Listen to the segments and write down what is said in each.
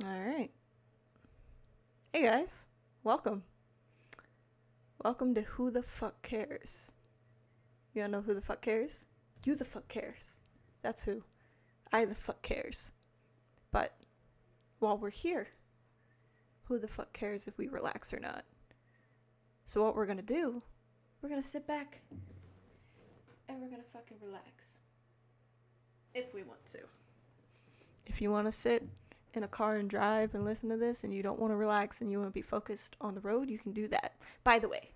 All right. Hey guys, welcome. Welcome to Who the Fuck Cares. You wanna know who the fuck cares? You the fuck cares. That's who. I the fuck cares. But while we're here, who the fuck cares if we relax or not? So what we're gonna do, we're gonna sit back and we're gonna fucking relax. If we want to. If you wanna sit in a car and drive and listen to this and you don't want to relax and you want to be focused on the road, you can do that. By the way,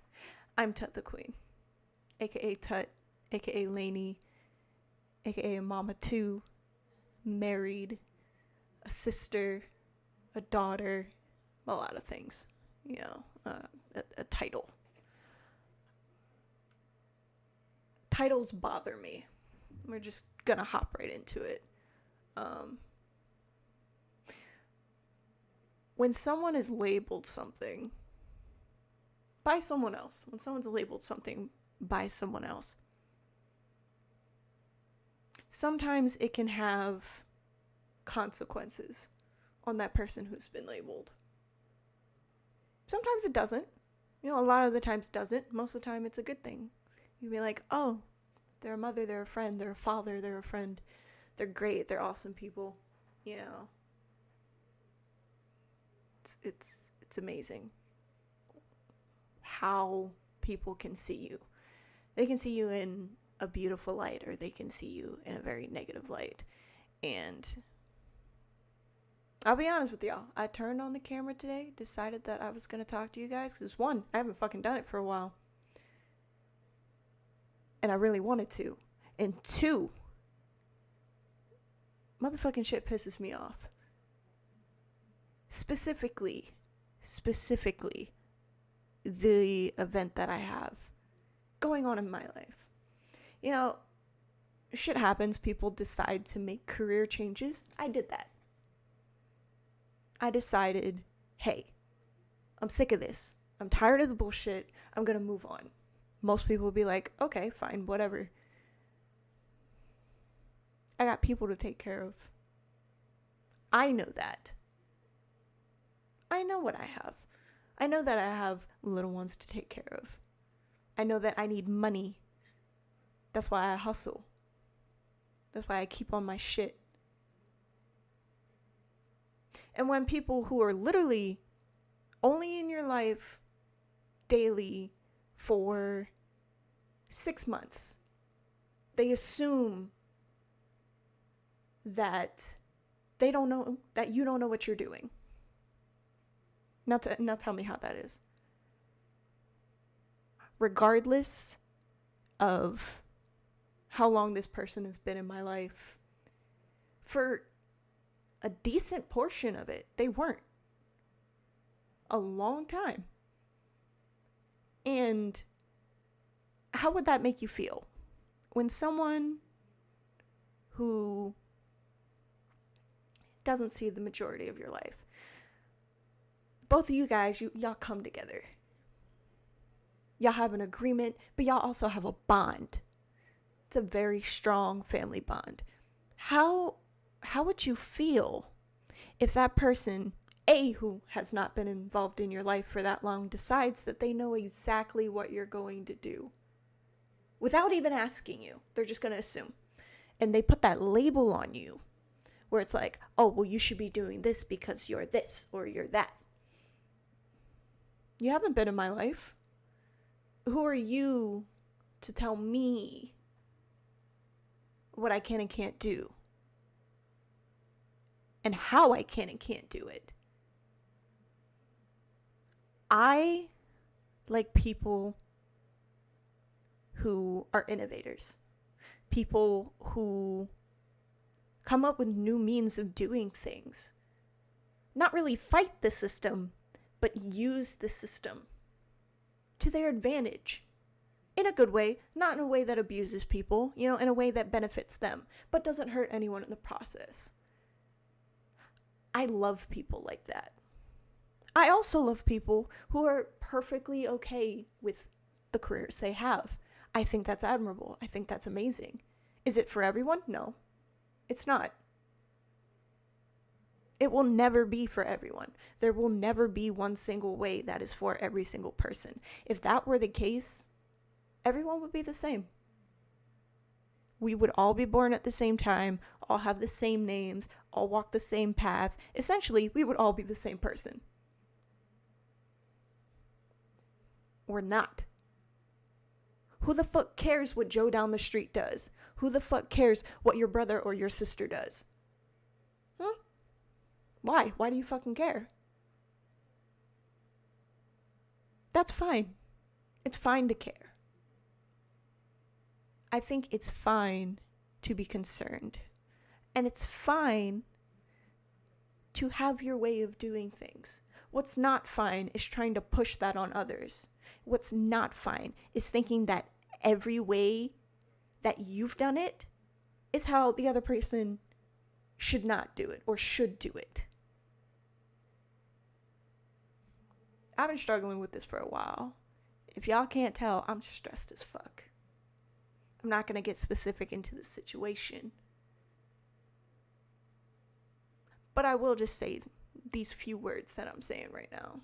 I'm Tut the Queen, aka Tut, aka Lainey, aka a mama too, married, a sister, a daughter, a lot of things, a title. Titles bother me. We're just gonna hop right into it. When someone is labeled something by someone else, when someone's labeled something by someone else, sometimes it can have consequences on that person who's been labeled. Sometimes it doesn't. A lot of the times it doesn't. Most of the time it's a good thing. You'd be like, oh, they're a mother, they're a friend, they're a father, they're a friend. They're great, they're awesome people. It's amazing how people can see you. They can see you in a beautiful light, or they can see you in a very negative light. And I'll be honest with y'all, I turned on the camera today, decided that I was going to talk to you guys, because one, I haven't fucking done it for a while, and I really wanted to. And two, motherfucking shit pisses me off. Specifically, the event that I have going on in my life. Shit happens. People decide to make career changes. I did that. I decided, hey, I'm sick of this. I'm tired of the bullshit. I'm gonna move on. Most people will be like, okay, fine, whatever. I got people to take care of. I know that. I know what I have. I know that I have little ones to take care of. I know that I need money. That's why I hustle. That's why I keep on my shit. And when people who are literally only in your life daily for 6 months, they assume that they don't know, that you don't know what you're doing. Now tell me how that is. Regardless of how long this person has been in my life, for a decent portion of it, they weren't. A long time. And how would that make you feel? When someone who doesn't see the majority of your life, both of you guys, y'all come together. Y'all have an agreement, but y'all also have a bond. It's a very strong family bond. How would you feel if that person, who has not been involved in your life for that long, decides that they know exactly what you're going to do without even asking you? They're just going to assume. And they put that label on you where it's like, oh, well, you should be doing this because you're this or you're that. You haven't been in my life. Who are you to tell me what I can and can't do? And how I can and can't do it? I like people who are innovators. People who come up with new means of doing things. Not really fight the system, but use the system to their advantage. In a good way, not in a way that abuses people, in a way that benefits them, but doesn't hurt anyone in the process. I love people like that. I also love people who are perfectly okay with the careers they have. I think that's admirable. I think that's amazing. Is it for everyone? No, it's not. It will never be for everyone. There will never be one single way that is for every single person. If that were the case, everyone would be the same. We would all be born at the same time, all have the same names, all walk the same path. Essentially, we would all be the same person. We're not. Who the fuck cares what Joe down the street does? Who the fuck cares what your brother or your sister does? Huh? Why? Why do you fucking care? That's fine. It's fine to care. I think it's fine to be concerned. And it's fine to have your way of doing things. What's not fine is trying to push that on others. What's not fine is thinking that every way that you've done it is how the other person should not do it or should do it. I've been struggling with this for a while. If y'all can't tell, I'm stressed as fuck. I'm not going to get specific into the situation. But I will just say these few words that I'm saying right now.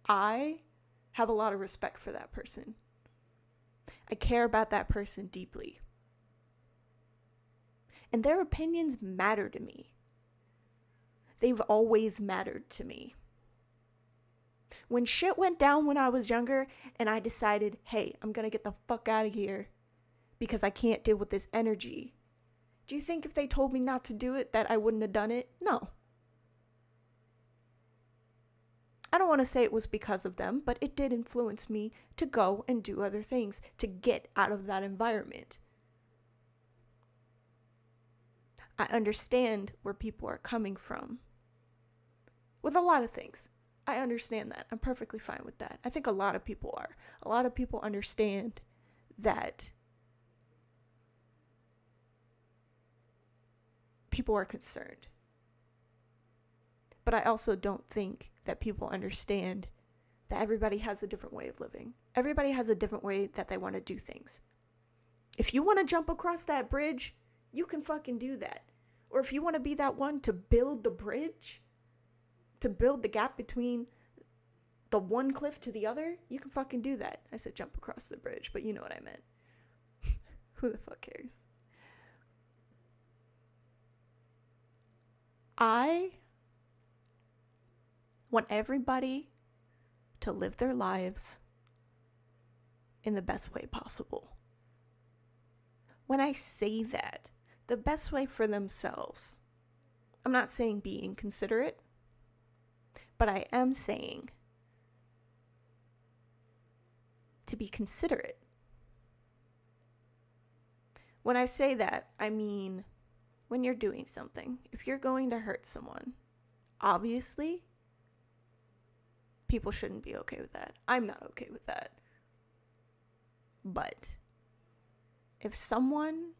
I have a lot of respect for that person. I care about that person deeply. And their opinions matter to me. They've always mattered to me. When shit went down when I was younger and I decided, hey, I'm going to get the fuck out of here because I can't deal with this energy. Do you think if they told me not to do it that I wouldn't have done it? No. I don't want to say it was because of them, but it did influence me to go and do other things, to get out of that environment. I understand where people are coming from with a lot of things. I understand that. I'm perfectly fine with that. I think a lot of people are. A lot of people understand that people are concerned. But I also don't think that people understand that everybody has a different way of living. Everybody has a different way that they want to do things. If you want to jump across that bridge, you can fucking do that. Or if you want to be that one to build the bridge, to build the gap between the one cliff to the other, you can fucking do that. I said jump across the bridge, but you know what I meant. Who the fuck cares? I want everybody to live their lives in the best way possible. When I say that, the best way for themselves, I'm not saying be inconsiderate, but I am saying to be considerate. When I say that, I mean when you're doing something, if you're going to hurt someone, obviously, people shouldn't be okay with that. I'm not okay with that. But if someone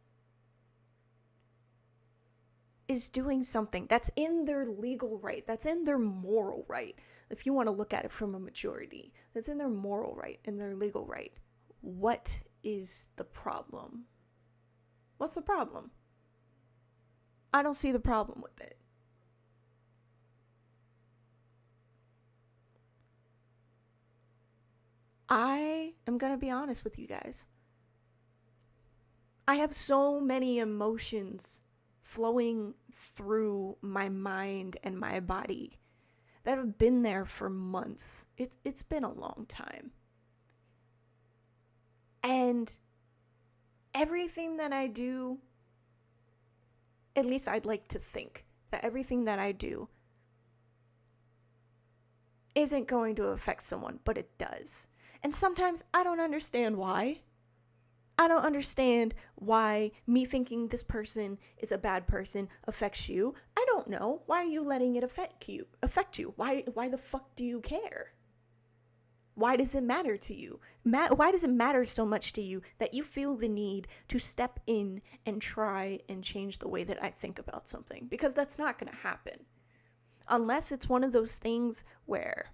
is doing something that's in their legal right, that's in their moral right, if you want to look at it from a majority, that's in their moral right, in their legal right, what is the problem? What's the problem? I don't see the problem with it. I am going to be honest with you guys. I have so many emotions flowing through my mind and my body that have been there for months. It's been a long time. And everything that I do, at least I'd like to think that everything that I do isn't going to affect someone, but it does. And sometimes I don't understand why. I don't understand why me thinking this person is a bad person affects you. I don't know. Why are you letting it affect you? Why the fuck do you care? Why does it matter to you? Why does it matter so much to you that you feel the need to step in and try and change the way that I think about something? Because that's not going to happen. Unless it's one of those things where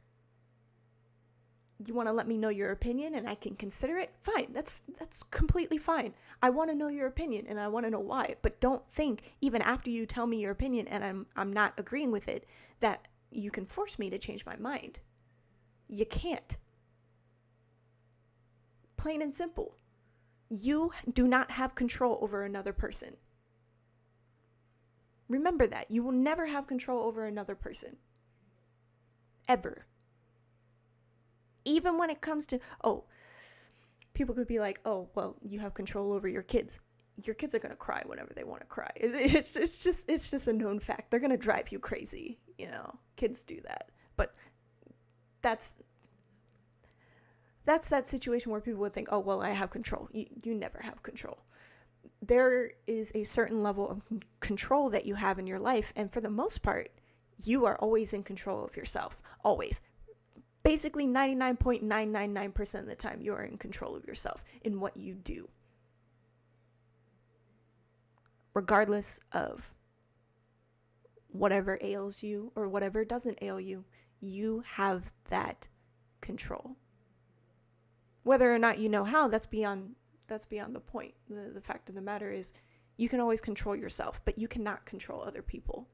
You want to let me know your opinion and I can consider it? Fine. That's completely fine. I want to know your opinion and I want to know why. But don't think even after you tell me your opinion and I'm not agreeing with it that you can force me to change my mind. You can't. Plain and simple. You do not have control over another person. Remember that. You will never have control over another person. Ever. Even when it comes to, people could be like, oh, well, you have control over your kids. Your kids are going to cry whenever they want to cry. It's just a known fact. They're going to drive you crazy. Kids do that. But that's that situation where people would think, oh, well, I have control. You never have control. There is a certain level of control that you have in your life. And for the most part, you are always in control of yourself. Always. Basically 99.999% of the time, you are in control of yourself in what you do. Regardless of whatever ails you or whatever doesn't ail you, you have that control. Whether or not you know how, that's beyond the point. The fact of the matter is, you can always control yourself, but you cannot control other people.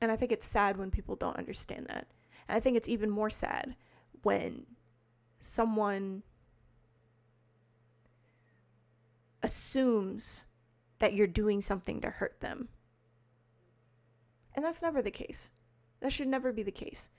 And I think it's sad when people don't understand that. And I think it's even more sad when someone assumes that you're doing something to hurt them. And that's never the case. That should never be the case.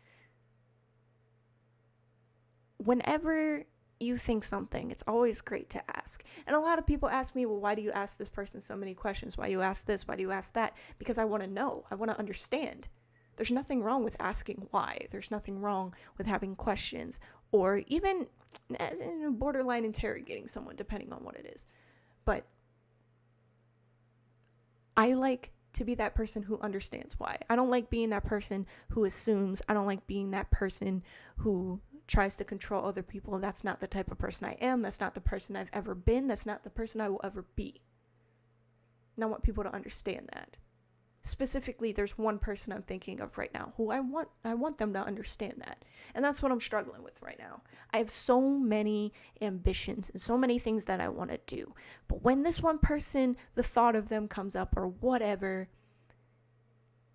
Whenever you think something, it's always great to ask. And a lot of people ask me, well, why do you ask this person so many questions? Why do you ask this? Why do you ask that? Because I want to know. I want to understand. There's nothing wrong with asking why. There's nothing wrong with having questions or even borderline interrogating someone, depending on what it is. But I like to be that person who understands why. I don't like being that person who assumes. I don't like being that person who tries to control other people. That's not the type of person I am. That's not the person I've ever been. That's not the person I will ever be. And I want people to understand that. Specifically, there's one person I'm thinking of right now who I want them to understand that. And that's what I'm struggling with right now. I have so many ambitions and so many things that I want to do. But when this one person, the thought of them comes up or whatever,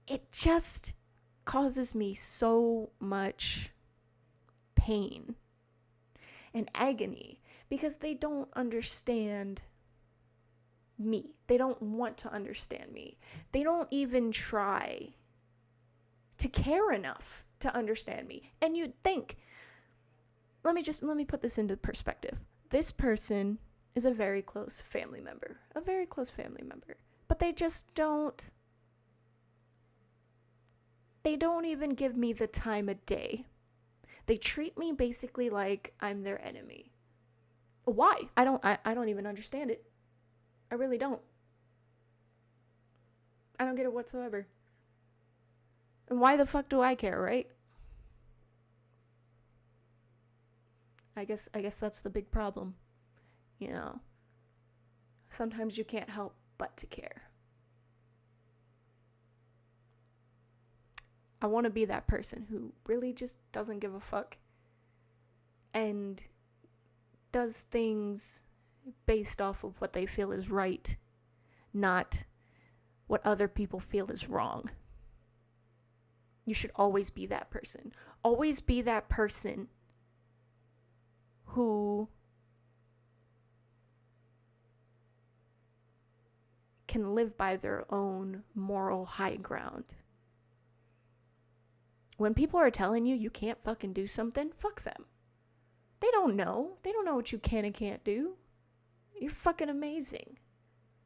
it just causes me so much pain and agony because they don't understand me. They don't want to understand me. They don't even try to care enough to understand me. And you'd think, let me put this into perspective. This person is a very close family member, but they don't even give me the time of day. They treat me basically like I'm their enemy. Why? I don't even understand it. I really don't. I don't get it whatsoever. And why the fuck do I care, right? I guess that's the big problem. Sometimes you can't help but to care. I want to be that person who really just doesn't give a fuck and does things based off of what they feel is right, not what other people feel is wrong. You should always be that person. Always be that person who can live by their own moral high ground. When people are telling you can't fucking do something, fuck them. They don't know. They don't know what you can and can't do. You're fucking amazing.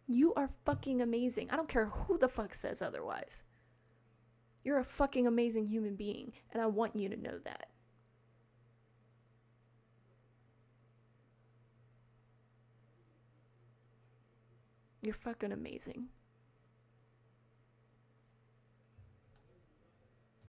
You are fucking amazing. I don't care who the fuck says otherwise. You're a fucking amazing human being, and I want you to know that. You're fucking amazing.